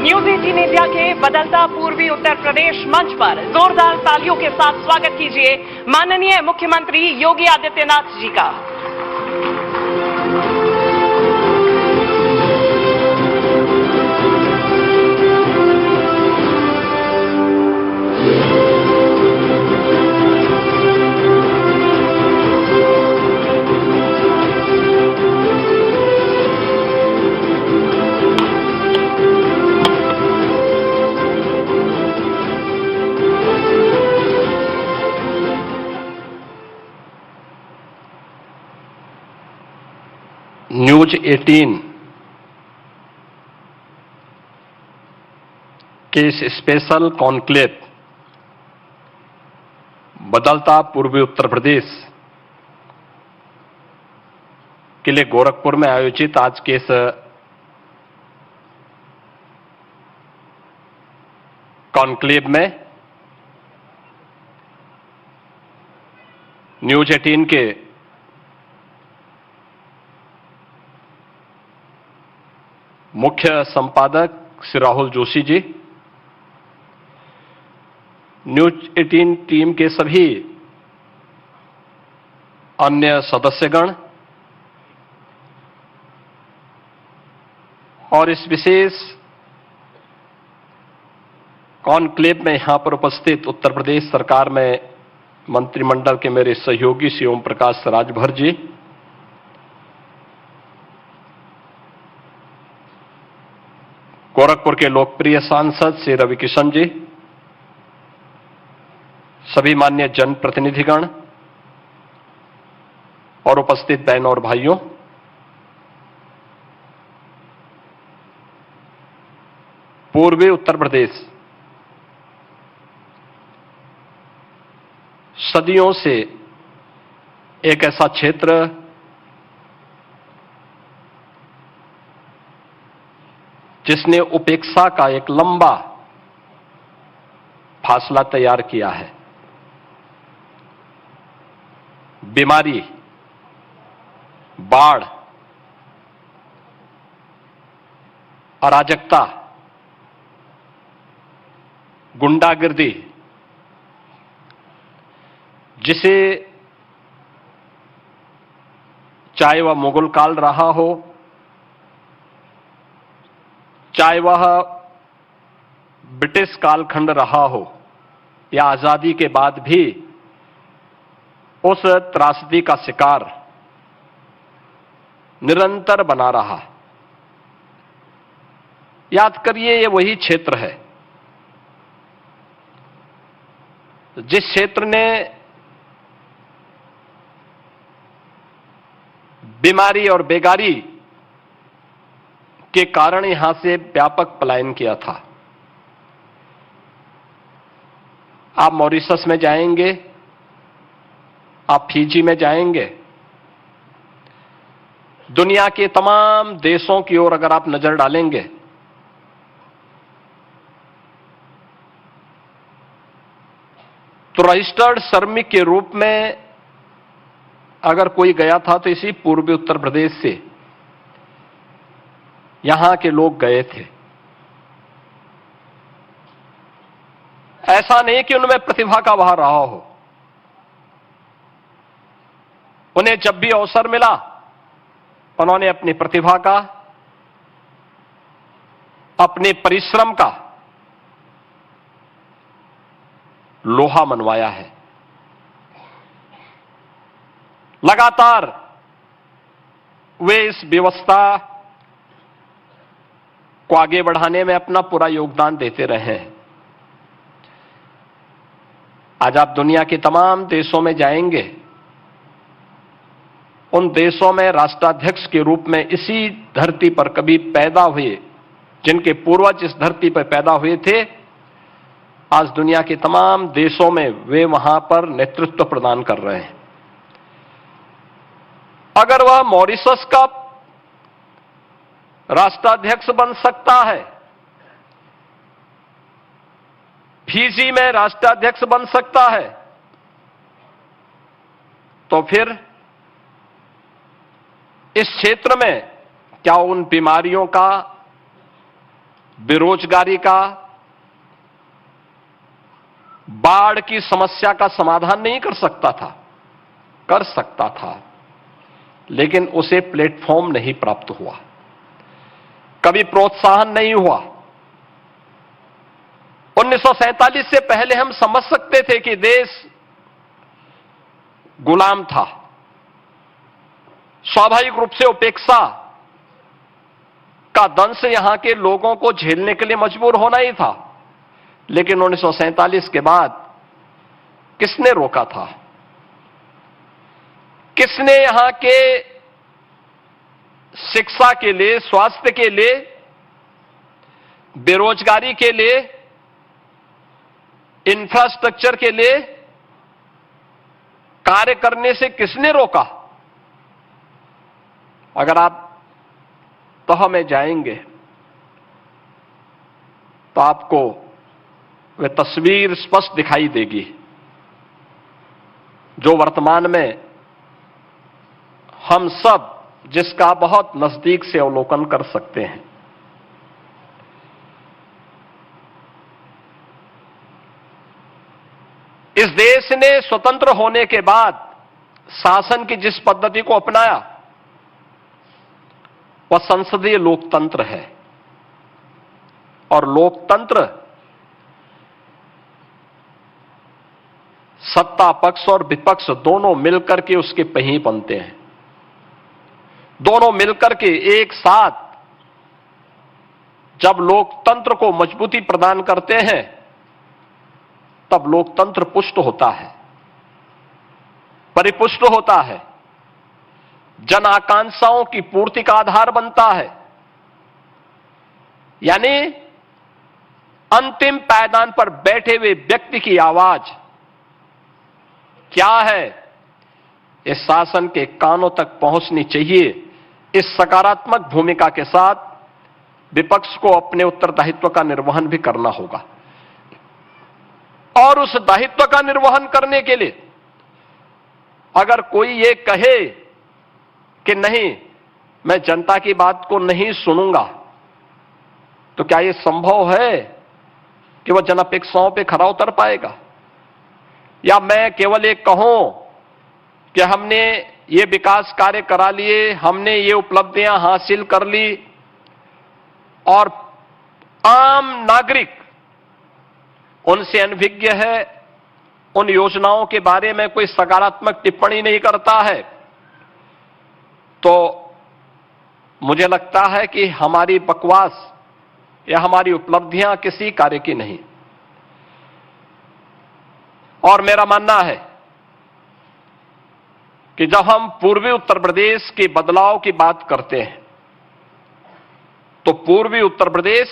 News 18 India के बदलता पूर्वी उत्तर प्रदेश मंच पर जोरदार तालियों के साथ स्वागत कीजिए माननीय मुख्यमंत्री योगी आदित्यनाथ जी का। न्यूज 18 के इस स्पेशल कॉन्क्लेव बदलता पूर्वी उत्तर प्रदेश के लिए गोरखपुर में आयोजित आज के इस कॉन्क्लेव में न्यूज 18 के मुख्य संपादक श्री राहुल जोशी जी, न्यूज 18 टीम के सभी अन्य सदस्यगण और इस विशेष कॉन्क्लेव में यहां पर उपस्थित उत्तर प्रदेश सरकार में मंत्रिमंडल के मेरे सहयोगी श्री ओम प्रकाश राजभर जी, गोरखपुर के लोकप्रिय सांसद श्री रवि किशन जी, सभी मान्य जनप्रतिनिधिगण और उपस्थित बहनों और भाइयों, पूर्वी उत्तर प्रदेश सदियों से एक ऐसा क्षेत्र जिसने उपेक्षा का एक लंबा फासला तैयार किया है। बीमारी, बाढ़, अराजकता, गुंडागिर्दी, जिसे चाहे वह मुगल काल रहा हो, चाहे वह ब्रिटिश कालखंड रहा हो या आजादी के बाद भी उस त्रासदी का शिकार निरंतर बना रहा। याद करिए, ये वही क्षेत्र है जिस क्षेत्र ने बीमारी और बेगारी के कारण यहां से व्यापक पलायन किया था। आप मॉरिशस में जाएंगे, आप फिजी में जाएंगे, दुनिया के तमाम देशों की ओर अगर आप नजर डालेंगे तो रजिस्टर्ड श्रमिक के रूप में अगर कोई गया था तो इसी पूर्वी उत्तर प्रदेश से यहां के लोग गए थे। ऐसा नहीं कि उनमें प्रतिभा का अभाव रहा हो, उन्हें जब भी अवसर मिला उन्होंने अपनी प्रतिभा का, अपने परिश्रम का लोहा मनवाया है। लगातार वे इस व्यवस्था को आगे बढ़ाने में अपना पूरा योगदान देते रहे हैं। आज आप दुनिया के तमाम देशों में जाएंगे, उन देशों में राष्ट्राध्यक्ष के रूप में इसी धरती पर कभी पैदा हुए, जिनके पूर्वज इस धरती पर पैदा हुए थे, आज दुनिया के तमाम देशों में वे वहां पर नेतृत्व प्रदान कर रहे हैं। अगर वह मॉरिशस का राष्ट्राध्यक्ष बन सकता है, फिजी में राष्ट्राध्यक्ष बन सकता है, तो फिर इस क्षेत्र में क्या उन बीमारियों का बेरोजगारी का, बाढ़ की समस्या का समाधान नहीं कर सकता था, कर सकता था, लेकिन उसे प्लेटफॉर्म नहीं प्राप्त हुआ, कभी प्रोत्साहन नहीं हुआ। 1947 से पहले हम समझ सकते थे कि देश गुलाम था, स्वाभाविक रूप से उपेक्षा का दंश यहां के लोगों को झेलने के लिए मजबूर होना ही था। लेकिन 1947 के बाद किसने रोका था? किसने यहां के शिक्षा के लिए, स्वास्थ्य के लिए, बेरोजगारी के लिए, इंफ्रास्ट्रक्चर के लिए कार्य करने से किसने रोका? अगर आप तह में जाएंगे तो आपको वह तस्वीर स्पष्ट दिखाई देगी जो वर्तमान में हम सब जिसका बहुत नजदीक से अवलोकन कर सकते हैं। इस देश ने स्वतंत्र होने के बाद शासन की जिस पद्धति को अपनाया वह संसदीय लोकतंत्र है, और लोकतंत्र सत्ता पक्ष और विपक्ष दोनों मिलकर के उसके पहिए बनते हैं। दोनों मिलकर के एक साथ जब लोकतंत्र को मजबूती प्रदान करते हैं तब लोकतंत्र पुष्ट होता है, परिपुष्ट होता है, जन आकांक्षाओं की पूर्ति का आधार बनता है। यानी अंतिम पायदान पर बैठे हुए व्यक्ति की आवाज क्या है, इस शासन के कानों तक पहुंचनी चाहिए। इस सकारात्मक भूमिका के साथ विपक्ष को अपने उत्तरदायित्व का निर्वहन भी करना होगा, और उस दायित्व का निर्वहन करने के लिए अगर कोई ये कहे कि नहीं, मैं जनता की बात को नहीं सुनूंगा, तो क्या यह संभव है कि वह जनापेक्षाओं पे खरा उतर पाएगा? या मैं केवल एक कहूं कि हमने ये विकास कार्य करा लिए, हमने ये उपलब्धियां हासिल कर ली, और आम नागरिक उनसे अनभिज्ञ है, उन योजनाओं के बारे में कोई सकारात्मक टिप्पणी नहीं करता है, तो मुझे लगता है कि हमारी बकवास या हमारी उपलब्धियां किसी कार्य की नहीं। और मेरा मानना है कि जब हम पूर्वी उत्तर प्रदेश के बदलाव की बात करते हैं तो पूर्वी उत्तर प्रदेश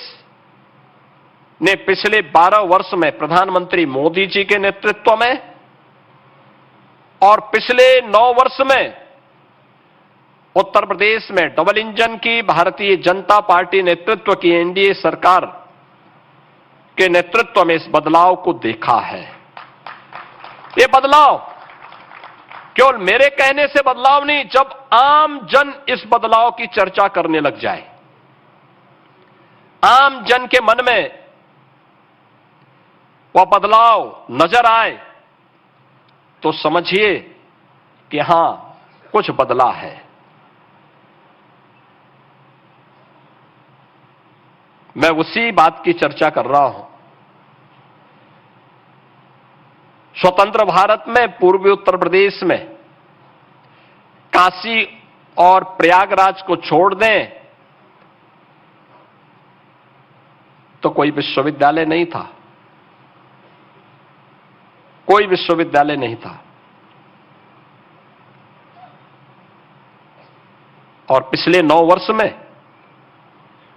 ने पिछले 12 वर्ष में प्रधानमंत्री मोदी जी के नेतृत्व में और पिछले 9 वर्ष में उत्तर प्रदेश में डबल इंजन की भारतीय जनता पार्टी नेतृत्व की एनडीए सरकार के नेतृत्व में इस बदलाव को देखा है। ये बदलाव केवल मेरे कहने से बदलाव नहीं, जब आम जन इस बदलाव की चर्चा करने लग जाए, आम जन के मन में वह बदलाव नजर आए, तो समझिए कि हां, कुछ बदला है। मैं उसी बात की चर्चा कर रहा हूं। स्वतंत्र भारत में पूर्वी उत्तर प्रदेश में काशी और प्रयागराज को छोड़ दें तो कोई विश्वविद्यालय नहीं था, कोई विश्वविद्यालय नहीं था। और पिछले 9 वर्ष में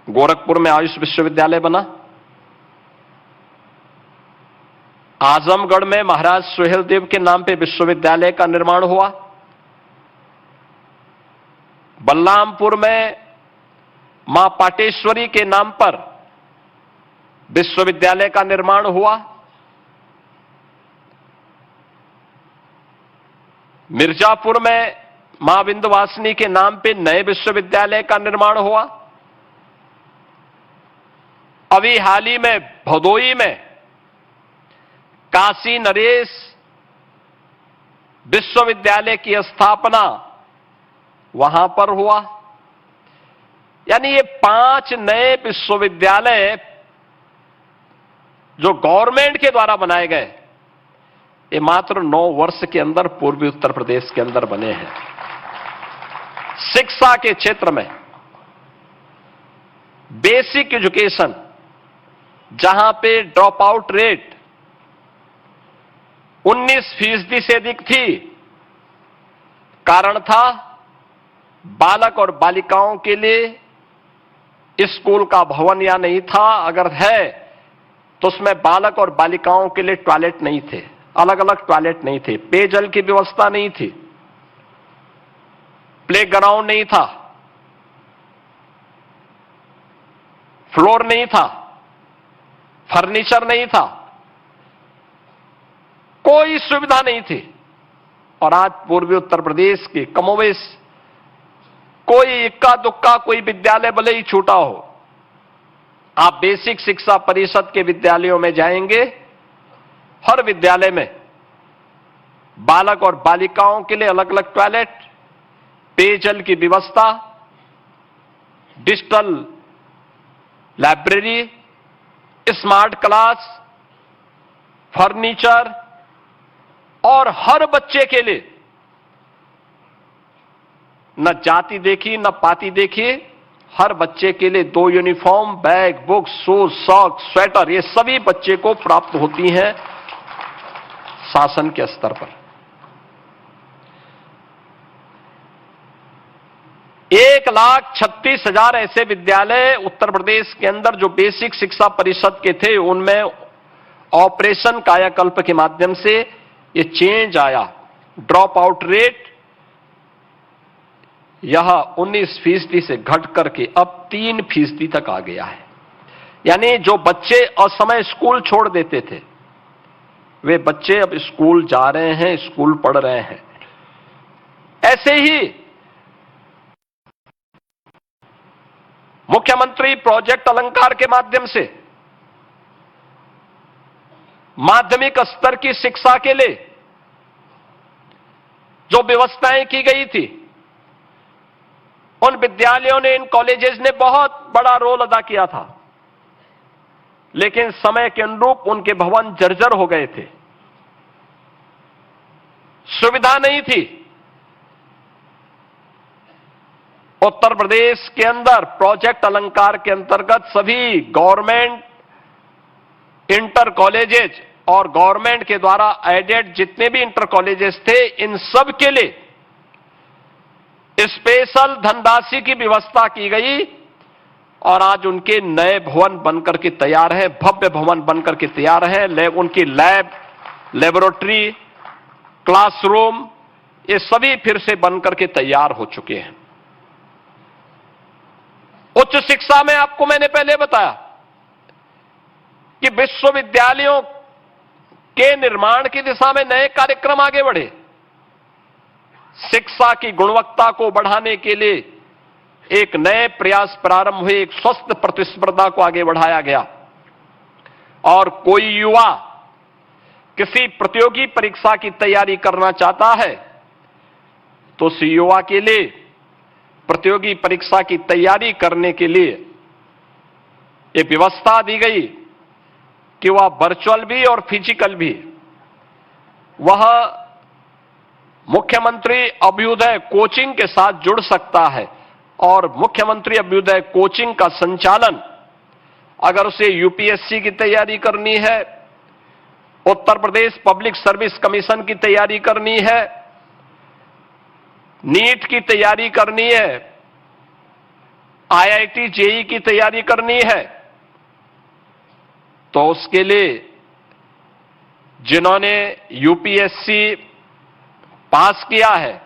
गोरखपुर में आयुष विश्वविद्यालय बना, आजमगढ़ में महाराज सुहेलदेव के नाम पे विश्वविद्यालय का निर्माण हुआ, बलरामपुर में मां पाटेश्वरी के नाम पर विश्वविद्यालय का निर्माण हुआ, मिर्जापुर में मां विंध्यवासिनी के नाम पे नए विश्वविद्यालय का निर्माण हुआ, अभी हाल ही में भदोई में काशी नरेश विश्वविद्यालय की स्थापना वहां पर हुआ। यानी ये 5 नए विश्वविद्यालय जो गवर्नमेंट के द्वारा बनाए गए, ये मात्र 9 वर्ष के अंदर पूर्वी उत्तर प्रदेश के अंदर बने हैं। शिक्षा के क्षेत्र में बेसिक एजुकेशन, जहां पे ड्रॉप आउट रेट 19% से अधिक थी, कारण था बालक और बालिकाओं के लिए स्कूल का भवन या नहीं था, अगर है तो उसमें बालक और बालिकाओं के लिए टॉयलेट नहीं थे, अलग अलग टॉयलेट नहीं थे, पेयजल की व्यवस्था नहीं थी, प्लेग्राउंड नहीं था, फ्लोर नहीं था, फर्नीचर नहीं था, कोई सुविधा नहीं थी। और आज पूर्वी उत्तर प्रदेश के कमोवेश कोई इक्का दुक्का कोई विद्यालय भले ही छूटा हो, आप बेसिक शिक्षा परिषद के विद्यालयों में जाएंगे, हर विद्यालय में बालक और बालिकाओं के लिए अलग अलग टॉयलेट, पेयजल की व्यवस्था, digital library, smart class, furniture, और हर बच्चे के लिए न जाति देखी न पाति देखी, हर बच्चे के लिए 2 uniform, bag, book, shoes, socks, sweater, ये सभी बच्चे को प्राप्त होती हैं शासन के स्तर पर। 1,36,000 ऐसे विद्यालय उत्तर प्रदेश के अंदर जो बेसिक शिक्षा परिषद के थे, उनमें ऑपरेशन कायाकल्प के माध्यम से ये चेंज आया। ड्रॉप आउट रेट यह 19% से घट करके अब 3% तक आ गया है। यानी जो बच्चे असमय स्कूल छोड़ देते थे, वे बच्चे अब स्कूल जा रहे हैं, स्कूल पढ़ रहे हैं। ऐसे ही मुख्यमंत्री प्रोजेक्ट अलंकार के माध्यम से माध्यमिक स्तर की शिक्षा के लिए जो व्यवस्थाएं की गई थी, उन विद्यालयों ने, इन कॉलेजेस ने बहुत बड़ा रोल अदा किया था, लेकिन समय के अनुरूप उनके भवन जर्जर हो गए थे, सुविधा नहीं थी। उत्तर प्रदेश के अंदर प्रोजेक्ट अलंकार के अंतर्गत सभी गवर्नमेंट इंटर कॉलेजेस और गवर्नमेंट के द्वारा एडेड जितने भी इंटर कॉलेजेस थे, इन सब के लिए स्पेशल धनराशि की व्यवस्था की गई और आज उनके नए भवन बनकर के तैयार हैं, भव्य भवन बनकर के तैयार हैं। उनकी लैब, लेबोरेटरी, क्लासरूम, ये सभी फिर से बनकर के तैयार हो चुके हैं। उच्च शिक्षा में आपको मैंने पहले बताया कि विश्वविद्यालयों के निर्माण की दिशा में नए कार्यक्रम आगे बढ़े। शिक्षा की गुणवत्ता को बढ़ाने के लिए एक नए प्रयास प्रारंभ हुए, एक स्वस्थ प्रतिस्पर्धा को आगे बढ़ाया गया। और कोई युवा किसी प्रतियोगी परीक्षा की तैयारी करना चाहता है तो उस युवा के लिए प्रतियोगी परीक्षा की तैयारी करने के लिए ये व्यवस्था दी गई कि वह वर्चुअल भी और फिजिकल भी, वह मुख्यमंत्री अभ्युदय कोचिंग के साथ जुड़ सकता है। और मुख्यमंत्री अभ्युदय कोचिंग का संचालन अगर उसे यूपीएससी की तैयारी करनी है, Uttar Pradesh public service commission की तैयारी करनी है, नीट की तैयारी करनी है, आईआईटी जेईई की तैयारी करनी है, तो उसके लिए जिन्होंने यूपीएससी पास किया है,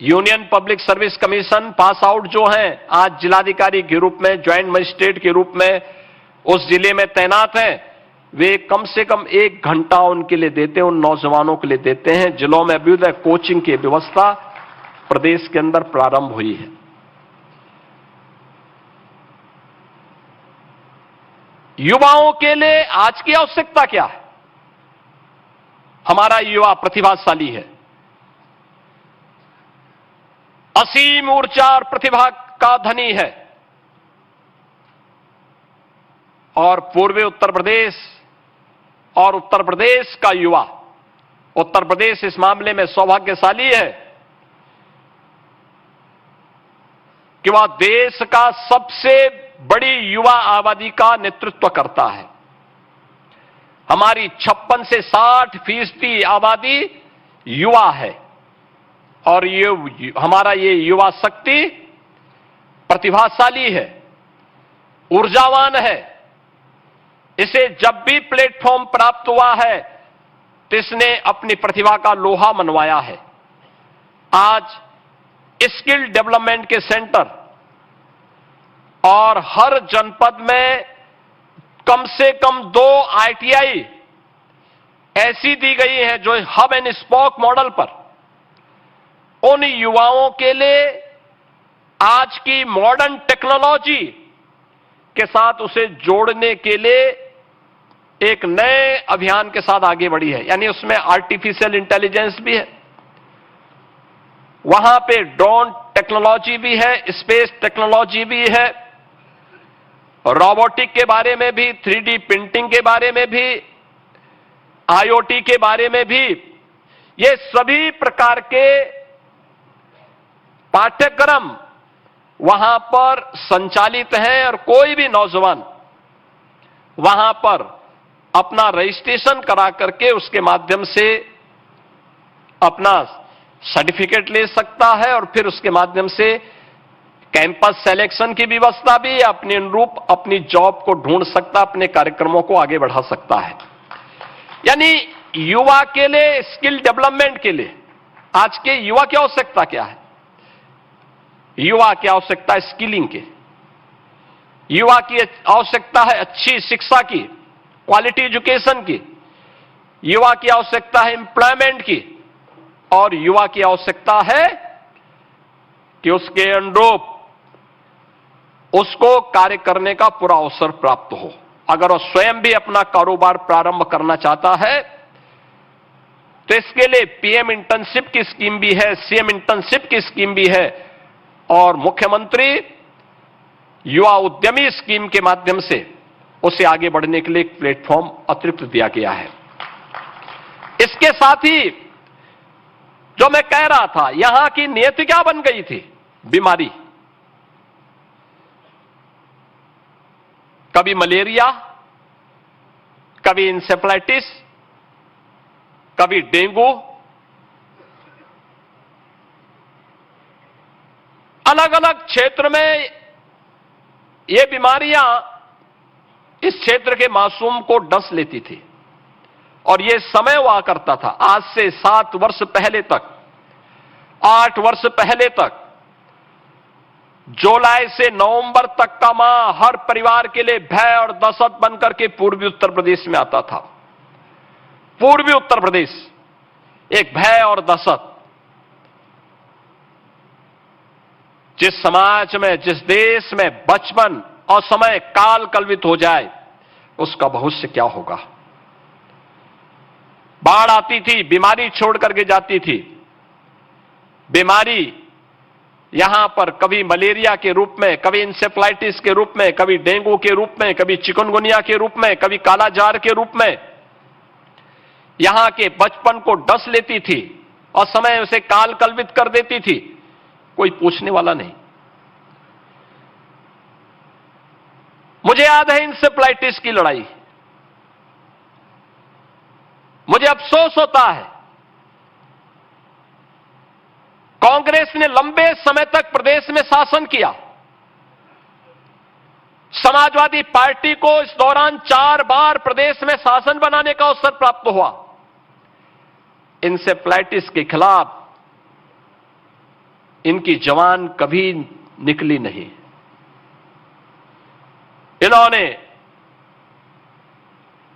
union public service commission pass out जो हैं, आज जिलाधिकारी के रूप में, ज्वाइंट मजिस्ट्रेट के रूप में उस जिले में तैनात हैं, वे कम से कम 1 घंटा उनके लिए देते हैं, उन नौजवानों के लिए देते हैं। जिलों में अभ्युदय कोचिंग की व्यवस्था प्रदेश के अंदर प्रारंभ हुई है। युवाओं के लिए आज की आवश्यकता क्या है? हमारा युवा प्रतिभाशाली है, असीम ऊर्जा और प्रतिभा का धनी है, और पूर्वी उत्तर प्रदेश और उत्तर प्रदेश का युवा, उत्तर प्रदेश इस मामले में सौभाग्यशाली है कि वह देश का सबसे बड़ी युवा आबादी का नेतृत्व करता है। हमारी 56 से 60% आबादी युवा है, और ये हमारा ये युवा शक्ति प्रतिभाशाली है, ऊर्जावान है। इसे जब भी प्लेटफॉर्म प्राप्त हुआ है तो इसने अपनी प्रतिभा का लोहा मनवाया है। आज स्किल डेवलपमेंट के सेंटर और हर जनपद में कम से कम 2 ITI ऐसी दी गई हैं जो हब एंड स्पोक मॉडल पर उन युवाओं के लिए आज की मॉडर्न टेक्नोलॉजी के साथ उसे जोड़ने के लिए एक नए अभियान के साथ आगे बढ़ी है। यानी उसमें आर्टिफिशियल इंटेलिजेंस भी है, वहां पे ड्रोन टेक्नोलॉजी भी है, स्पेस टेक्नोलॉजी भी है, रोबोटिक के बारे में भी, 3D प्रिंटिंग के बारे में भी, IoT के बारे में भी। ये सभी प्रकार के पाठ्यक्रम वहां पर संचालित हैं, और कोई भी नौजवान वहां पर अपना रजिस्ट्रेशन करा करके उसके माध्यम से अपना सर्टिफिकेट ले सकता है, और फिर उसके माध्यम से कैंपस सिलेक्शन की व्यवस्था भी अपने अनुरूप अपनी जॉब को ढूंढ सकता, अपने कार्यक्रमों को आगे बढ़ा सकता है। यानी युवा के लिए, स्किल डेवलपमेंट के लिए आज के युवा की आवश्यकता क्या है? युवा की आवश्यकता है स्किलिंग की, युवा की आवश्यकता है अच्छी शिक्षा की, क्वालिटी एजुकेशन की, युवा की आवश्यकता है एम्प्लॉयमेंट की, और युवा की आवश्यकता है कि उसके अनुरूप उसको कार्य करने का पूरा अवसर प्राप्त हो। अगर वह स्वयं भी अपना कारोबार प्रारंभ करना चाहता है तो इसके लिए PM इंटर्नशिप की स्कीम भी है, CM इंटर्नशिप की स्कीम भी है, और मुख्यमंत्री युवा उद्यमी स्कीम के माध्यम से उसे आगे बढ़ने के लिए एक प्लेटफॉर्म अतिरिक्त दिया गया है। इसके साथ ही जो मैं कह रहा था, यहां की नियति क्या बन गई थी? बीमारी, कभी मलेरिया, कभी इंसेफ्लाइटिस, कभी डेंगू, अलग अलग क्षेत्र में ये बीमारियां इस क्षेत्र के मासूम को डस लेती थी, और ये समय हुआ करता था आज से 7 वर्ष पहले तक, 8 वर्ष पहले तक, जुलाई से नवंबर तक का माह हर परिवार के लिए भय और दहशत बनकर के पूर्वी उत्तर प्रदेश में आता था। पूर्वी उत्तर प्रदेश एक भय और दहशत, जिस समाज में, जिस देश में बचपन और समय काल कल्पित हो जाए उसका भविष्य क्या होगा? बाढ़ आती थी, बीमारी छोड़ करके जाती थी। बीमारी यहां पर कभी मलेरिया के रूप में, कभी इंसेफ्लाइटिस के रूप में, कभी डेंगू के रूप में, कभी चिकनगुनिया के रूप में, कभी कालाजार के रूप में यहां के बचपन को डस लेती थी और समय उसे काल कल्पित कर देती थी। कोई पूछने वाला नहीं। मुझे याद है इंसेफ्लाइटिस की लड़ाई, मुझे अफसोस होता है कांग्रेस ने लंबे समय तक प्रदेश में शासन किया। समाजवादी पार्टी को इस दौरान 4 बार प्रदेश में शासन बनाने का अवसर प्राप्त हुआ। इंसेफ्लाइटिस के खिलाफ इनकी जवान कभी निकली नहीं। इन्होंने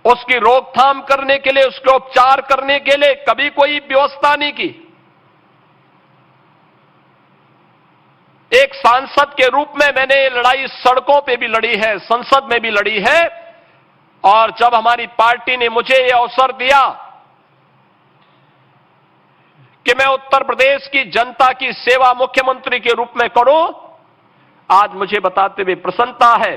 उसकी रोकथाम करने के लिए, उसके उपचार करने के लिए कभी कोई व्यवस्था नहीं की। एक सांसद के रूप में मैंने ये लड़ाई सड़कों पे भी लड़ी है, संसद में भी लड़ी है, और जब हमारी पार्टी ने मुझे यह अवसर दिया कि मैं उत्तर प्रदेश की जनता की सेवा मुख्यमंत्री के रूप में करूं, आज मुझे बताते हुए प्रसन्नता है।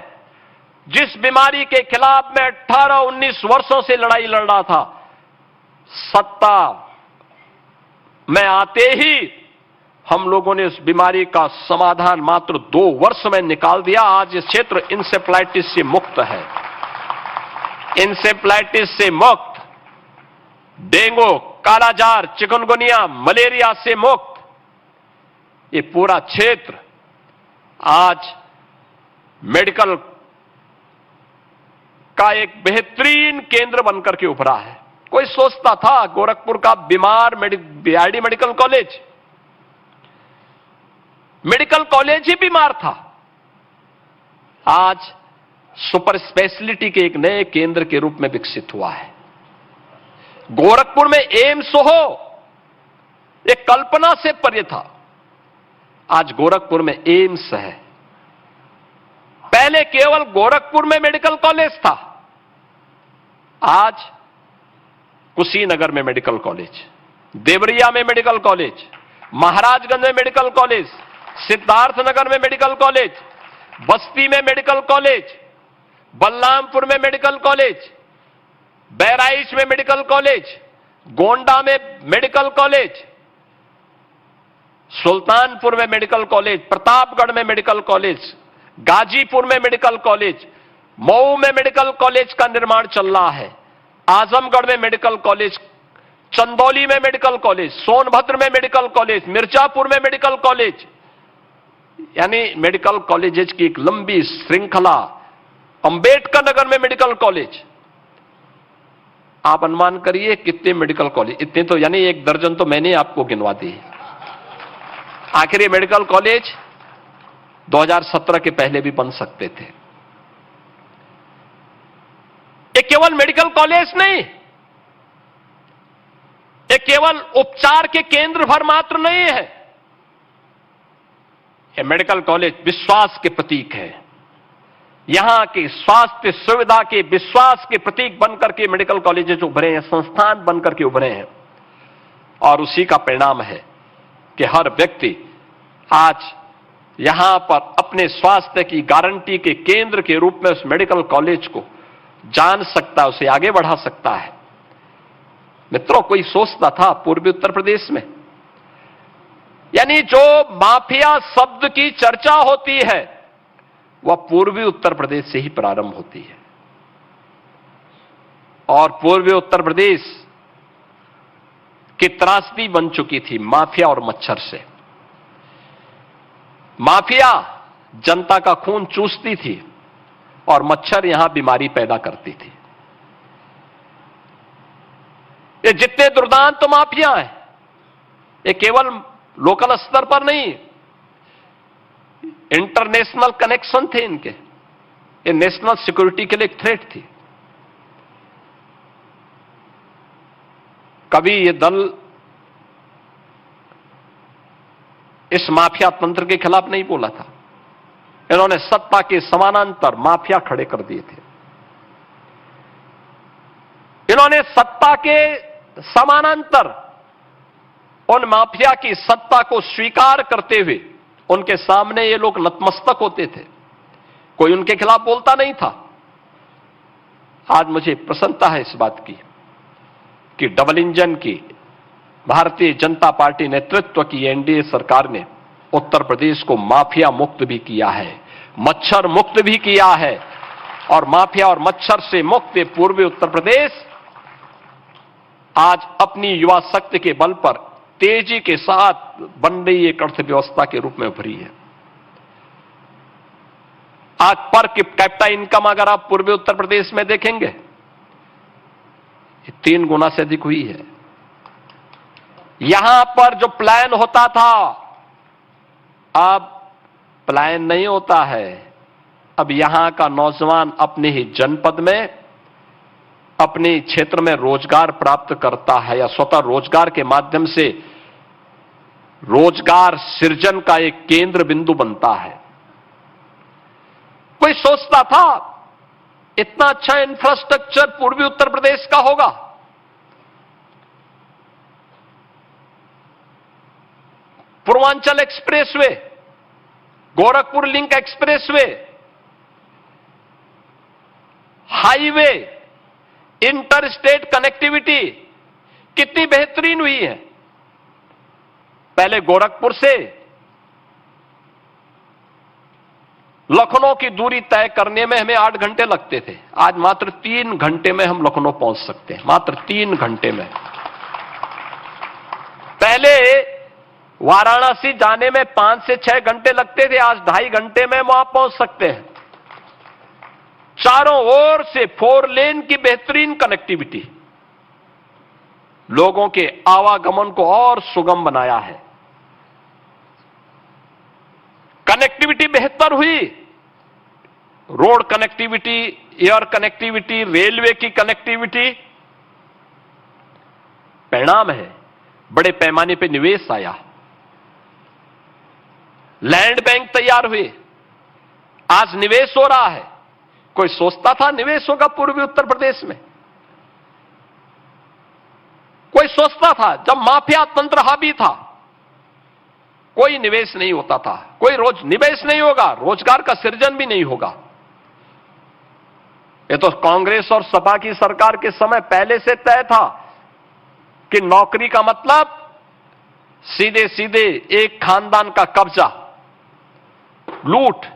जिस बीमारी के खिलाफ मैं 18-19 वर्षों से लड़ाई लड़ रहा था, सत्ता में आते ही हम लोगों ने उस बीमारी का समाधान मात्र 2 वर्ष में निकाल दिया। आज ये क्षेत्र इंसेफ्लाइटिस से मुक्त है, इंसेफ्लाइटिस से मुक्त, डेंगू, कालाजार, चिकनगुनिया, मलेरिया से मुक्त। ये पूरा क्षेत्र आज मेडिकल का एक बेहतरीन केंद्र बनकर के उभरा है। कोई सोचता था गोरखपुर का बीआरडी मेडिकल कॉलेज ही बीमार था, आज सुपर स्पेशलिटी के एक नए केंद्र के रूप में विकसित हुआ है। गोरखपुर में एम्स हो, एक कल्पना से परे था, आज गोरखपुर में एम्स है। पहले केवल गोरखपुर में मेडिकल कॉलेज था, आज कुशीनगर में मेडिकल कॉलेज, देवरिया में मेडिकल कॉलेज, महाराजगंज में मेडिकल कॉलेज, सिद्धार्थनगर में मेडिकल कॉलेज, बस्ती में मेडिकल कॉलेज, बलरामपुर में मेडिकल कॉलेज, बहराइच में मेडिकल कॉलेज, गोंडा में मेडिकल कॉलेज, सुल्तानपुर में मेडिकल कॉलेज, प्रतापगढ़ में मेडिकल कॉलेज, गाजीपुर में मेडिकल कॉलेज, मऊ में मेडिकल कॉलेज का निर्माण चल रहा है, आजमगढ़ में मेडिकल कॉलेज, चंदौली में मेडिकल कॉलेज, सोनभद्र में मेडिकल कॉलेज, मिर्जापुर में मेडिकल कॉलेज, यानी मेडिकल कॉलेजेस की एक लंबी श्रृंखला। अंबेडकर नगर में मेडिकल कॉलेज, आप अनुमान करिए कितने मेडिकल कॉलेज, इतने तो यानी 1 दर्जन तो मैंने आपको गिनवा दी। आखिर ये मेडिकल कॉलेज 2017 के पहले भी बन सकते थे। ये केवल मेडिकल कॉलेज नहीं, ये केवल उपचार के केंद्र भर मात्र नहीं है, ये मेडिकल कॉलेज विश्वास के प्रतीक है। यहां की स्वास्थ्य सुविधा के विश्वास के प्रतीक बनकर के मेडिकल कॉलेजेस उभरे हैं, संस्थान बनकर के उभरे हैं। और उसी का परिणाम है कि हर व्यक्ति आज यहां पर अपने स्वास्थ्य की गारंटी के केंद्र के रूप में उस मेडिकल कॉलेज को जान सकता है, उसे आगे बढ़ा सकता है। मित्रों, कोई सोचता था पूर्वी उत्तर प्रदेश में, यानी जो माफिया शब्द की चर्चा होती है वह पूर्वी उत्तर प्रदेश से ही प्रारंभ होती है। और पूर्वी उत्तर प्रदेश की त्रासदी बन चुकी थी माफिया और मच्छर से। माफिया जनता का खून चूसती थी और मच्छर यहां बीमारी पैदा करती थी। ये जितने दुर्दांत माफिया हैं, ये केवल लोकल स्तर पर नहीं, इंटरनेशनल कनेक्शन थे इनके, ये नेशनल सिक्योरिटी के लिए एक थ्रेट थी। कभी ये दल इस माफिया तंत्र के खिलाफ नहीं बोला था, इन्होंने सत्ता के समानांतर माफिया खड़े कर दिए थे। इन्होंने सत्ता के समानांतर उन माफिया की सत्ता को स्वीकार करते हुए उनके सामने ये लोग नतमस्तक होते थे, कोई उनके खिलाफ बोलता नहीं था। आज मुझे प्रसन्नता है इस बात की कि डबल इंजन की भारतीय जनता पार्टी नेतृत्व की एनडीए सरकार ने उत्तर प्रदेश को माफिया मुक्त भी किया है, मच्छर मुक्त भी किया है। और माफिया और मच्छर से मुक्त पूर्वी उत्तर प्रदेश आज अपनी युवा शक्ति के बल पर तेजी के साथ बन रही एक अर्थव्यवस्था के रूप में उभरी है। आज पर कैपिटा इनकम अगर आप पूर्वी उत्तर प्रदेश में देखेंगे, 3 गुना से अधिक हुई है। यहां पर जो प्लान होता था, अब प्लान नहीं होता है। अब यहां का नौजवान अपने ही जनपद में, अपने क्षेत्र में रोजगार प्राप्त करता है या स्वतः रोजगार के माध्यम से रोजगार सृजन का एक केंद्र बिंदु बनता है। कोई सोचता था इतना अच्छा इंफ्रास्ट्रक्चर पूर्वी उत्तर प्रदेश का होगा? Purvanchal expressway, Gorakhpur link expressway, highway, inter state connectivity कितनी बेहतरीन हुई है। पहले गोरखपुर से लखनऊ की दूरी तय करने में हमें 8 घंटे लगते थे, आज मात्र 3 घंटे में हम लखनऊ पहुंच सकते हैं, मात्र 3 घंटे में। पहले वाराणसी जाने में 5 से 6 घंटे लगते थे, आज 2.5 घंटे में वहां पहुंच सकते हैं। चारों ओर से 4 लेन की बेहतरीन कनेक्टिविटी लोगों के आवागमन को और सुगम बनाया है। कनेक्टिविटी बेहतर हुई, road connectivity, air connectivity, railway की कनेक्टिविटी। परिणाम है बड़े पैमाने पे निवेश आया, लैंड बैंक तैयार हुए, आज निवेश हो रहा है। कोई सोचता था निवेश होगा पूर्वी उत्तर प्रदेश में? कोई सोचता था? जब माफिया तंत्र हावी था कोई निवेश नहीं होता था, कोई निवेश नहीं होगा, रोजगार का सृजन भी नहीं होगा। ये तो कांग्रेस और सपा की सरकार के समय पहले से तय था कि नौकरी का मतलब सीधे सीधे एक खानदान का कब्जा, लूट,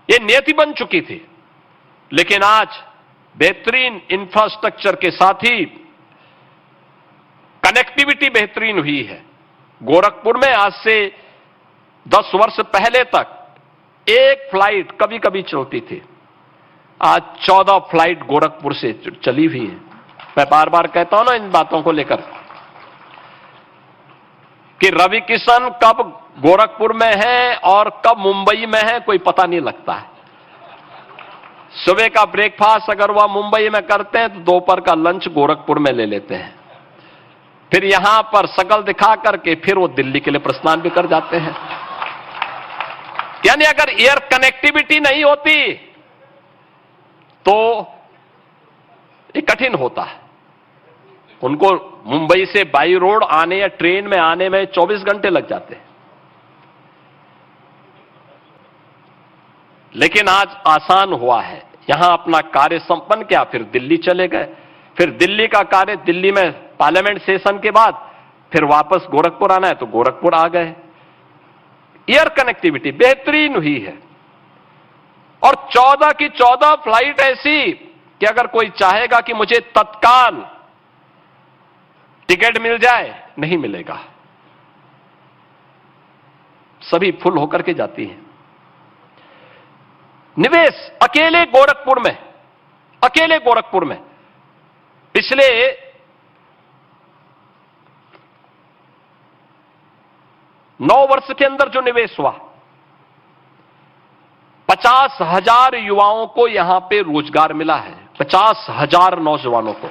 ये नियति बन चुकी थी। लेकिन आज बेहतरीन इंफ्रास्ट्रक्चर के साथ ही कनेक्टिविटी बेहतरीन हुई है। गोरखपुर में आज से 10 वर्ष पहले तक एक फ्लाइट कभी कभी चलती थी, आज 14 फ्लाइट गोरखपुर से चली हुई है। मैं बार बार कहता हूं ना इन बातों को लेकर कि रवि किशन कब गोरखपुर में है और कब मुंबई में है कोई पता नहीं लगता है। सुबह का ब्रेकफास्ट अगर वह मुंबई में करते हैं तो दोपहर का लंच गोरखपुर में ले लेते हैं, फिर यहां पर शकल दिखा करके फिर वो दिल्ली के लिए प्रस्थान भी कर जाते हैं। यानी अगर एयर कनेक्टिविटी नहीं होती तो ये कठिन होता है। उनको मुंबई से बाई रोड आने या ट्रेन में आने में 24 घंटे लग जाते हैं, लेकिन आज आसान हुआ है। यहां अपना कार्य संपन्न किया, फिर दिल्ली चले गए, फिर दिल्ली का कार्य, दिल्ली में पार्लियामेंट सेशन के बाद फिर वापस गोरखपुर आना है तो गोरखपुर आ गए। एयर कनेक्टिविटी बेहतरीन हुई है और 14 की 14 फ्लाइट ऐसी कि अगर कोई चाहेगा कि मुझे तत्काल टिकट मिल जाए, नहीं मिलेगा, सभी फुल होकर के जाती हैं। निवेश अकेले गोरखपुर में पिछले 9 वर्ष के अंदर जो निवेश हुआ, 50,000 युवाओं को यहां पे रोजगार मिला है, 50,000 नौजवानों को।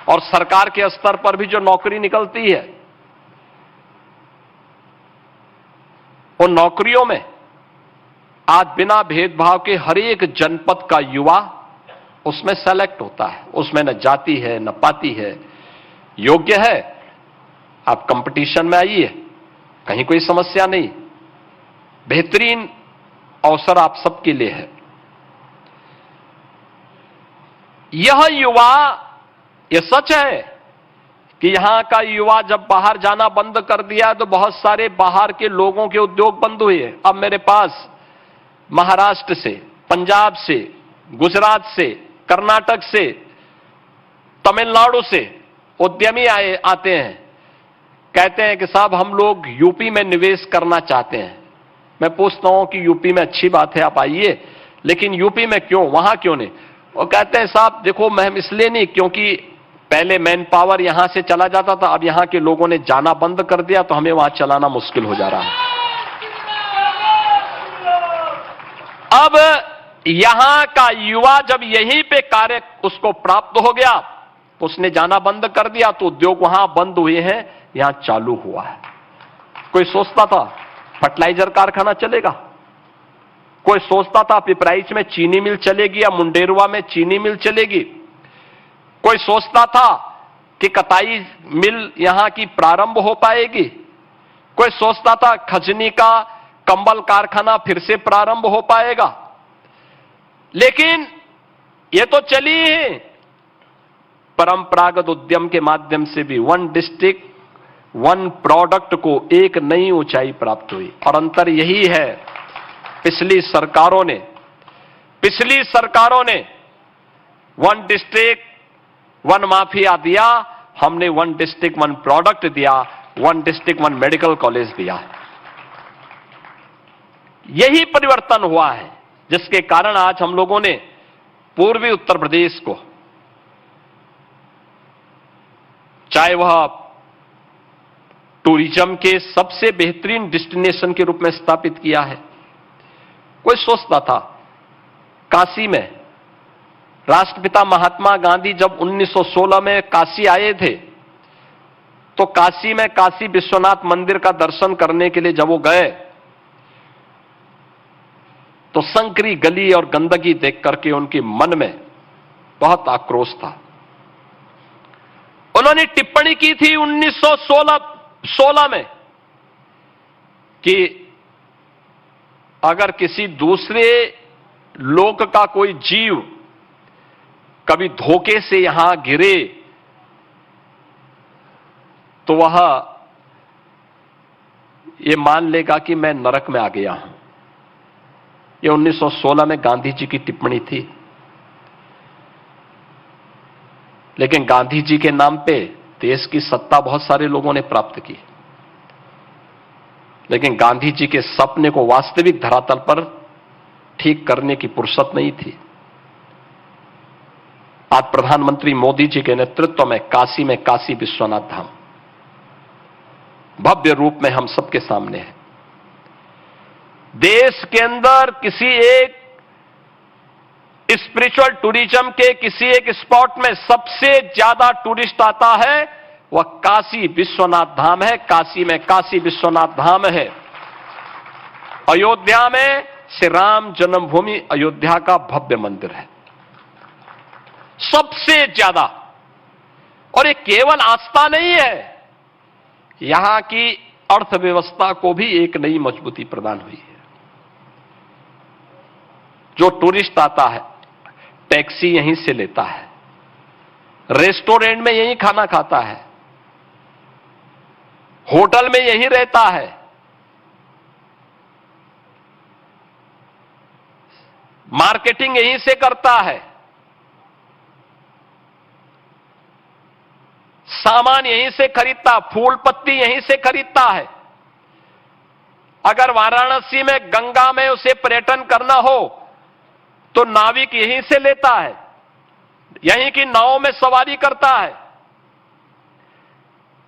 और सरकार के स्तर पर भी जो नौकरी निकलती है, उन नौकरियों में आज बिना भेदभाव के हर एक जनपद का युवा उसमें सेलेक्ट होता है। उसमें न जाति है न पाति है, योग्य है, आप कंपटीशन में आइए, कहीं कोई समस्या नहीं, बेहतरीन अवसर आप सबके लिए है। यह युवा, यह सच है कि यहां का युवा जब बाहर जाना बंद कर दिया तो बहुत सारे बाहर के लोगों के उद्योग बंद हुए। अब मेरे पास महाराष्ट्र से, पंजाब से, गुजरात से, कर्नाटक से, तमिलनाडु से उद्यमी आते हैं, कहते हैं कि साहब हम लोग यूपी में निवेश करना चाहते हैं। मैं पूछता हूं कि यूपी में अच्छी बात है, आप आइए, लेकिन यूपी में क्यों, वहां क्यों नहीं? वो कहते हैं साहब देखो मैं इसलिए नहीं, क्योंकि पहले मैन पावर यहां से चला जाता था, अब यहां के लोगों ने जाना बंद कर दिया तो हमें वहां चलाना मुश्किल हो जा रहा है। अब यहां का युवा जब यहीं पे कार्य उसको प्राप्त हो गया तो उसने जाना बंद कर दिया, तो उद्योग वहां बंद हुए हैं, यहां चालू हुआ है। कोई सोचता था फर्टिलाइजर कारखाना चलेगा, कोई सोचता था पिपराइच में चीनी मिल चलेगी या मुंडेरवा में चीनी मिल चलेगी। कोई सोचता था कि कताई मिल यहां की प्रारंभ हो पाएगी। कोई सोचता था खजनी का कंबल कारखाना फिर से प्रारंभ हो पाएगा। लेकिन ये तो चली है। परंपरागत उद्यम के माध्यम से भी वन डिस्ट्रिक्ट वन प्रोडक्ट को एक नई ऊंचाई प्राप्त हुई। और अंतर यही है, पिछली सरकारों ने वन डिस्ट्रिक्ट वन माफिया दिया, हमने वन डिस्ट्रिक्ट वन प्रोडक्ट दिया, one district one medical college दिया। यही परिवर्तन हुआ है, जिसके कारण आज हम लोगों ने पूर्वी उत्तर प्रदेश को, चाहे वह टूरिज्म के सबसे बेहतरीन डेस्टिनेशन के रूप में स्थापित किया है। कोई सोचता था, काशी में राष्ट्रपिता महात्मा गांधी जब 1916 में काशी आए थे, तो काशी में काशी विश्वनाथ मंदिर का दर्शन करने के लिए जब वो गए, तो संकरी गली और गंदगी देख करके उनके मन में बहुत आक्रोश था। उन्होंने टिप्पणी की थी 1916 में कि अगर किसी दूसरे लोक का कोई जीव कभी धोखे से यहां गिरे तो वह यह मान लेगा कि मैं नरक में आ गया हूं। यह 1916 में गांधी जी की टिप्पणी थी। लेकिन गांधी जी के नाम पे देश की सत्ता बहुत सारे लोगों ने प्राप्त की, लेकिन गांधी जी के सपने को वास्तविक धरातल पर ठीक करने की फुर्सत नहीं थी। आज प्रधानमंत्री मोदी जी के नेतृत्व में काशी विश्वनाथ धाम भव्य रूप में हम सबके सामने है। देश के अंदर किसी एक स्पिरिचुअल टूरिज्म के किसी एक स्पॉट में सबसे ज्यादा टूरिस्ट आता है, वह काशी विश्वनाथ धाम है। काशी में काशी विश्वनाथ धाम है। अयोध्या में श्री राम जन्मभूमि अयोध्या का भव्य मंदिर है, सबसे ज्यादा। और ये केवल आस्था नहीं है, यहां की अर्थव्यवस्था को भी एक नई मजबूती प्रदान हुई है। जो टूरिस्ट आता है टैक्सी यहीं से लेता है, रेस्टोरेंट में यहीं खाना खाता है, होटल में यहीं रहता है, मार्केटिंग यहीं से करता है, सामान यहीं से खरीदता, फूल पत्ती यहीं से खरीदता है। अगर वाराणसी में गंगा में उसे पर्यटन करना हो तो नाविक यहीं से लेता है, यहीं की नाव में सवारी करता है।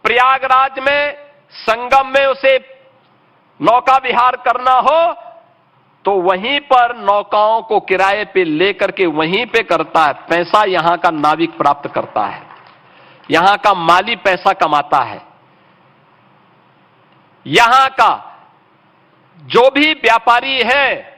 प्रयागराज में संगम में उसे नौका विहार करना हो तो वहीं पर नौकाओं को किराए पे लेकर के वहीं पे करता है। पैसा यहां का नाविक प्राप्त करता है, यहां का माली पैसा कमाता है। यहां का जो भी व्यापारी है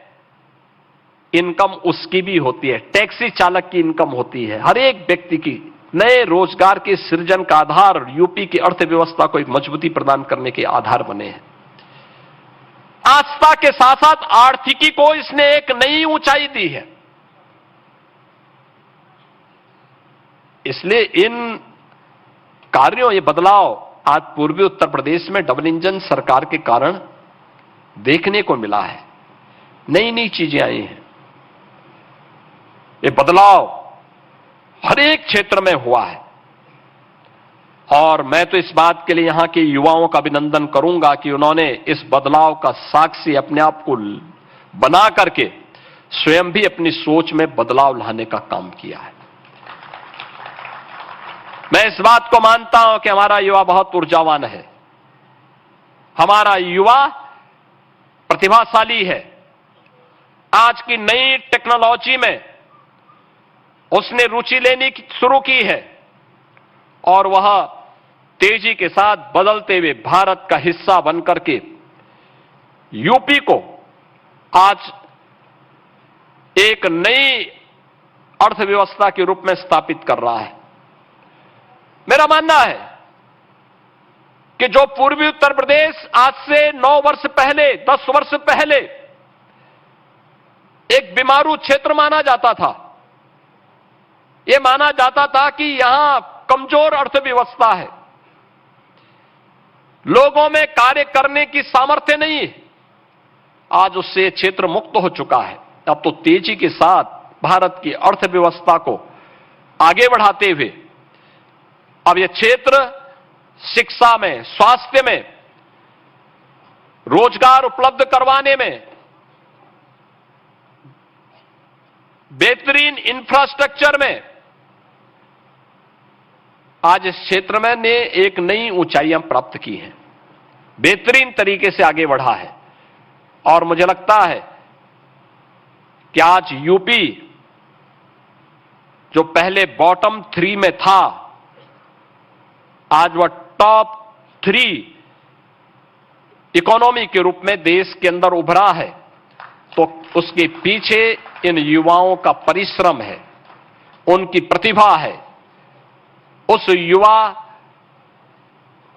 इनकम उसकी भी होती है, टैक्सी चालक की इनकम होती है। हर एक व्यक्ति की नए रोजगार के सृजन का आधार यूपी की अर्थव्यवस्था को एक मजबूती प्रदान करने के आधार बने हैं। आस्था के साथ साथ आर्थिकी को इसने एक नई ऊंचाई दी है। इसलिए इन कार्यों, ये बदलाव आज पूर्वी उत्तर प्रदेश में डबल इंजन सरकार के कारण देखने को मिला है। नई नई चीजें आई हैं। ये बदलाव हर एक क्षेत्र में हुआ है और मैं तो इस बात के लिए यहां के युवाओं का अभिनंदन करूंगा कि उन्होंने इस बदलाव का साक्षी अपने आप को बना करके स्वयं भी अपनी सोच में बदलाव लाने का काम किया है। मैं इस बात को मानता हूं कि हमारा युवा बहुत ऊर्जावान है, हमारा युवा प्रतिभाशाली है। आज की नई टेक्नोलॉजी में उसने रुचि लेनी शुरू की है और वह तेजी के साथ बदलते हुए भारत का हिस्सा बनकर के यूपी को आज एक नई अर्थव्यवस्था के रूप में स्थापित कर रहा है। मेरा मानना है कि जो पूर्वी उत्तर प्रदेश आज से 9 वर्ष पहले, 10 वर्ष पहले एक बीमारू क्षेत्र माना जाता था, यह माना जाता था कि यहां कमजोर अर्थव्यवस्था है, लोगों में कार्य करने की सामर्थ्य नहीं है, आज उससे क्षेत्र मुक्त हो चुका है। अब तो तेजी के साथ भारत की अर्थव्यवस्था को आगे बढ़ाते हुए अब यह क्षेत्र शिक्षा में, स्वास्थ्य में, रोजगार उपलब्ध करवाने में, बेहतरीन इंफ्रास्ट्रक्चर में आज इस क्षेत्र में ने एक नई ऊंचाइयां प्राप्त की हैं, बेहतरीन तरीके से आगे बढ़ा है। और मुझे लगता है कि आज यूपी जो पहले बॉटम 3 में था, आज वह टॉप 3 इकोनॉमी के रूप में देश के अंदर उभरा है। तो उसके पीछे इन युवाओं का परिश्रम है, उनकी प्रतिभा है। उस युवा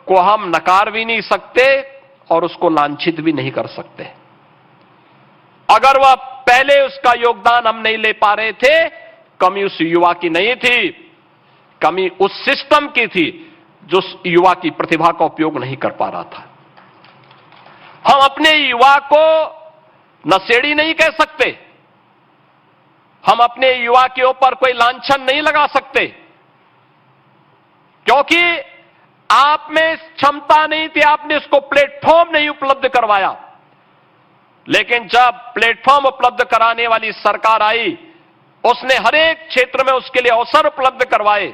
को हम नकार भी नहीं सकते और उसको लांछित भी नहीं कर सकते। अगर वह पहले उसका योगदान हम नहीं ले पा रहे थे, कमी उस युवा की नहीं थी, कमी उस सिस्टम की थी जो उस युवा की प्रतिभा का उपयोग नहीं कर पा रहा था। हम अपने युवा को नशेड़ी नहीं कह सकते, हम अपने युवा के ऊपर कोई लांछन नहीं लगा सकते, क्योंकि आप में क्षमता नहीं थी, आपने उसको प्लेटफॉर्म नहीं उपलब्ध करवाया। लेकिन जब प्लेटफॉर्म उपलब्ध कराने वाली सरकार आई, उसने हर एक क्षेत्र में उसके लिए अवसर उपलब्ध करवाए।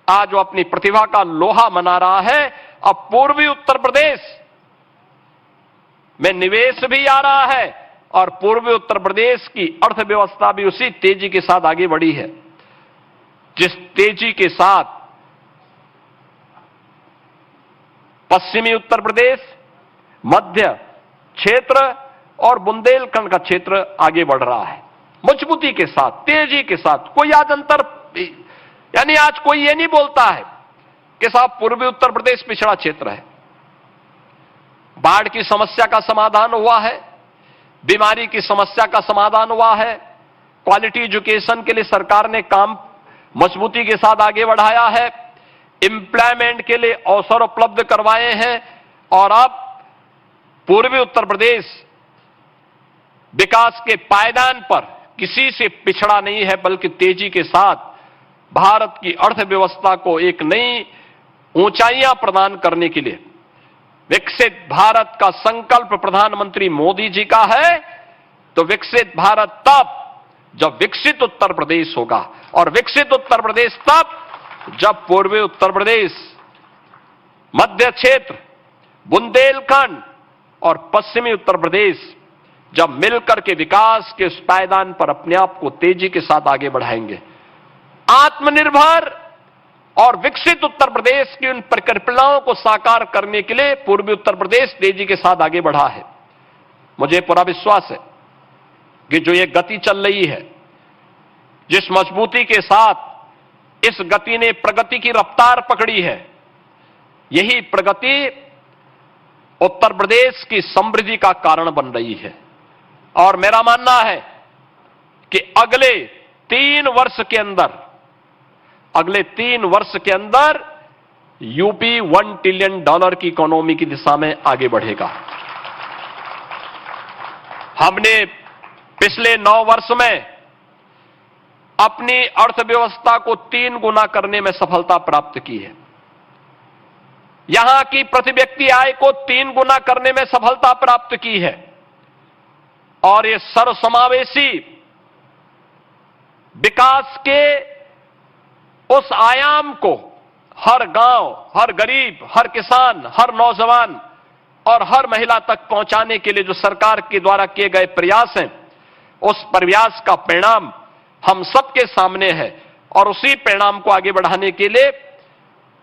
आज वो अपनी प्रतिभा का लोहा मना रहा है। अब पूर्वी उत्तर प्रदेश में निवेश भी आ रहा है और पूर्वी उत्तर प्रदेश की अर्थव्यवस्था भी उसी तेजी के साथ आगे बढ़ी है जिस तेजी के साथ पश्चिमी उत्तर प्रदेश, मध्य क्षेत्र और बुंदेलखंड का क्षेत्र आगे बढ़ रहा है, मजबूती के साथ, तेजी के साथ। कोई आज अंतर, यानी आज कोई ये नहीं बोलता है कि साहब पूर्वी उत्तर प्रदेश पिछड़ा क्षेत्र है। बाढ़ की समस्या का समाधान हुआ है, बीमारी की समस्या का समाधान हुआ है, क्वालिटी एजुकेशन के लिए सरकार ने काम मजबूती के साथ आगे बढ़ाया है, एम्प्लॉयमेंट के लिए अवसर उपलब्ध करवाए हैं और अब पूर्वी उत्तर प्रदेश विकास के पायदान पर किसी से पिछड़ा नहीं है, बल्कि तेजी के साथ भारत की अर्थव्यवस्था को एक नई ऊंचाइयां प्रदान करने के लिए विकसित भारत का संकल्प प्रधानमंत्री मोदी जी का है। तो विकसित भारत तब जब विकसित उत्तर प्रदेश होगा, और विकसित उत्तर प्रदेश तब जब पूर्वी उत्तर प्रदेश, मध्य क्षेत्र, बुंदेलखंड और पश्चिमी उत्तर प्रदेश जब मिलकर के विकास के उस पायदान पर अपने आप को तेजी के साथ आगे बढ़ाएंगे। आत्मनिर्भर और विकसित उत्तर प्रदेश की उन परिकल्पनाओं को साकार करने के लिए पूर्वी उत्तर प्रदेश तेजी के साथ आगे बढ़ा है। मुझे पूरा विश्वास है कि जो ये गति चल रही है, जिस मजबूती के साथ इस गति ने प्रगति की रफ्तार पकड़ी है, यही प्रगति उत्तर प्रदेश की समृद्धि का कारण बन रही है। और मेरा मानना है कि अगले 3 वर्ष के अंदर यूपी $1 ट्रिलियन की इकोनॉमी की दिशा में आगे बढ़ेगा। हमने पिछले 9 वर्ष में अपनी अर्थव्यवस्था को 3 गुना करने में सफलता प्राप्त की है। यहां की प्रति व्यक्ति आय को 3 गुना करने में सफलता प्राप्त की है। और ये सर्वसमावेशी विकास के उस आयाम को हर गांव, हर गरीब, हर किसान, हर नौजवान और हर महिला तक पहुंचाने के लिए जो सरकार के द्वारा किए गए प्रयास हैं, उस प्रयास का परिणाम हम सबके सामने है। और उसी परिणाम को आगे बढ़ाने के लिए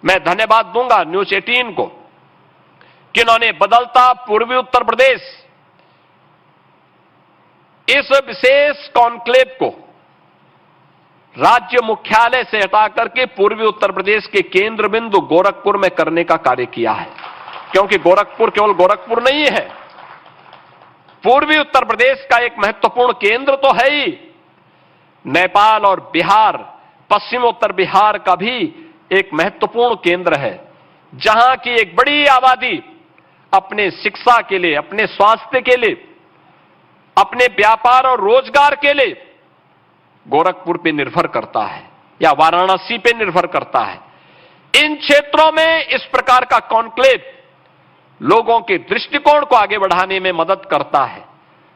मैं धन्यवाद दूंगा न्यूज 18 को कि उन्होंने बदलता पूर्वी उत्तर प्रदेश इस विशेष कॉन्क्लेव को राज्य मुख्यालय से हटा करके पूर्वी उत्तर प्रदेश के केंद्र बिंदु गोरखपुर में करने का कार्य किया है, क्योंकि गोरखपुर केवल गोरखपुर नहीं है, पूर्वी उत्तर प्रदेश का एक महत्वपूर्ण केंद्र तो है ही, नेपाल और बिहार, पश्चिम उत्तर बिहार का भी एक महत्वपूर्ण केंद्र है, जहां की एक बड़ी आबादी अपने शिक्षा के लिए, अपने स्वास्थ्य के लिए, अपने व्यापार और रोजगार के लिए गोरखपुर पे निर्भर करता है या वाराणसी पे निर्भर करता है। इन क्षेत्रों में इस प्रकार का कॉन्क्लेव लोगों के दृष्टिकोण को आगे बढ़ाने में मदद करता है,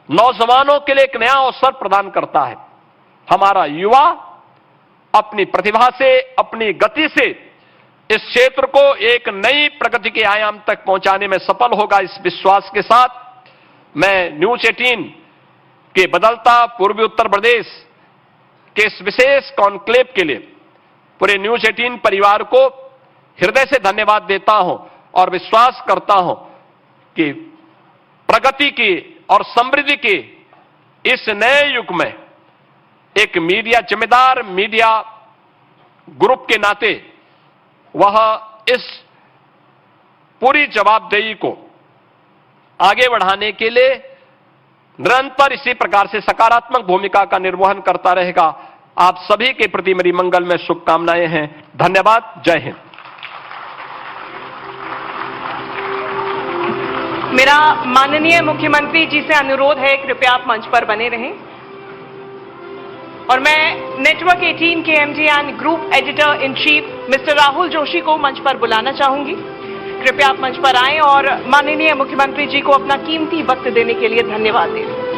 नौजवानों के लिए एक नया अवसर प्रदान करता है। हमारा युवा अपनी प्रतिभा से, अपनी गति से इस क्षेत्र को एक नई प्रगति के आयाम तक पहुंचाने में सफल होगा। इस विश्वास के साथ मैं न्यूज 18 के बदलता पूर्वी उत्तर प्रदेश के इस विशेष कॉन्क्लेव के लिए पूरे न्यूज 18 परिवार को हृदय से धन्यवाद देता हूं और विश्वास करता हूं कि प्रगति की और समृद्धि के इस नए युग में एक मीडिया, जिम्मेदार मीडिया ग्रुप के नाते वह इस पूरी जवाबदेही को आगे बढ़ाने के लिए निरंतर इसी प्रकार से सकारात्मक भूमिका का निर्वहन करता रहेगा। आप सभी के प्रति मेरी मंगल में शुभकामनाएं हैं। धन्यवाद। जय हिंद। मेरा माननीय मुख्यमंत्री जी से अनुरोध है, कृपया आप मंच पर बने रहें और मैं नेटवर्क 18 के MD and group editor in chief mister Rahul Joshi को मंच पर बुलाना चाहूंगी। कृपया आप मंच पर आएं और माननीय मुख्यमंत्री जी को अपना कीमती वक्त देने के लिए धन्यवाद दें।